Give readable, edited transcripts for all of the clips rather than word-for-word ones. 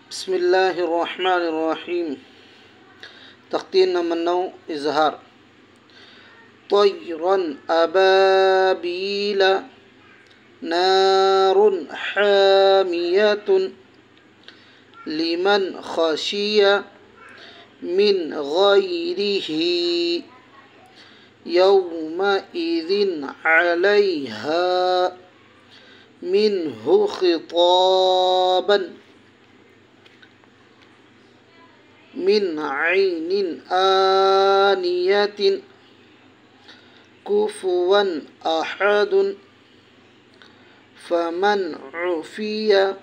بسم الله الرحمن الرحيم. تختين نمبر 9 إظهار. طيرا أبابيل نار حامية لمن خشي من غيره يومئذ عليها منه خطابا من عين آنية كفوا أحد فمن عفي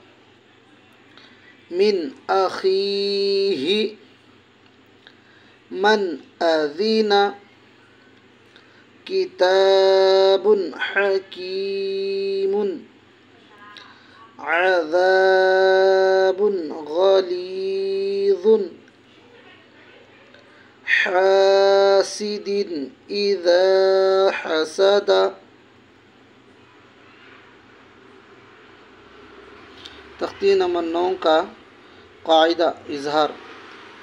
من أخيه من أذن كتاب حكيم عذاب غليظ حاسد إذا حسد. تختی نمبر 9 کا قاعدہ اظہار.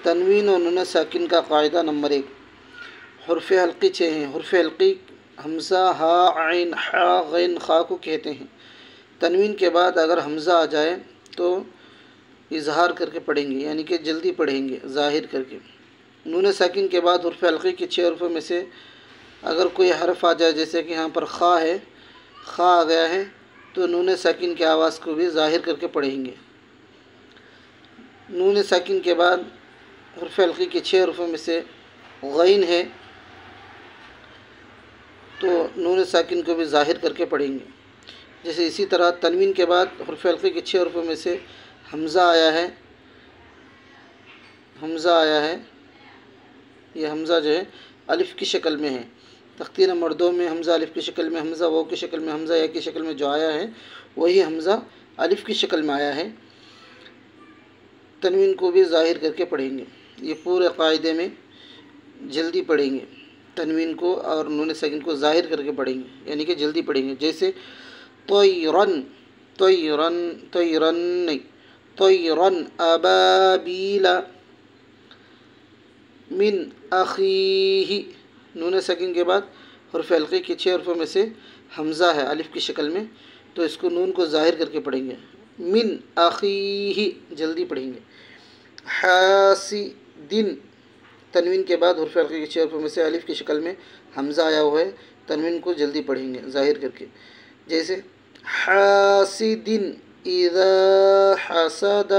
تنوین و نون ساکن کا قاعدہ نمبر 1. حرف حلقی 6 ہیں. حرف حلقی حمزہ، ہا، عین، حا، غین، خا کو کہتے ہیں. تنوین کے بعد اگر حمزہ آ جائے تو اظہار کر کے پڑھیں گے، یعنی کہ جلدی پڑھیں گے ظاہر کر کے. نون ساکن کے بعد حرف حلقی کے 6 حرفوں میں سے اگر کوئی حرف آ جائے، جیسے کہ یہاں پر خا ہے، خا آ گیا ہے، تو نون ساکن کی آواز کو بھی ظاہر کر کے پڑھیں گے. نون ساکن کے بعد حرف حلقی کے 6 حرفوں میں سے غین ہے تو نون ساکن کو بھی ظاہر کر کے پڑھیں گے. جیسے اسی طرح تنوین کے بعد حرف حلقی کے 6 حرفوں میں سے حمزہ آیا ہے، یہ حمزہ جو ہے الف کی شکل میں ہے. تختی نمبر 2 میں حمزہ الف کی شکل میں، حمزہ واو کی شکل میں، حمزہ یا کی شکل میں جو آیا ہے وہی حمزہ الف کی شکل میں آیا ہے. تنوین کو بھی ظاہر کر کے پڑھیں گے. یہ پورے قاعدے میں جلدی پڑھیں گے، تنوین کو اور نون ساکن کو ظاہر کر کے پڑھیں گے، یعنی کہ جلدی پڑھیں گے. جیسے طیرن، طیرن، طیرن نہیں، طیرن ابابیل من اخیہ. نون ساکن کے بعد حرف حلقی کے 6 حرفوں میں سے حمزہ ہے الف کی شکل میں، تو اس کو نون کو ظاہر کر کے پڑھیں گے. من اخیہ جلدی پڑھیں گے. حاسدن، تنوین کے بعد حرف حلقی کے 6 حرفوں میں سے الف کی شکل میں حمزہ آیا ہوا ہے، تنوین کو جلدی پڑھیں گے ظاہر کر کے. جیسے حاسدن اذا حسد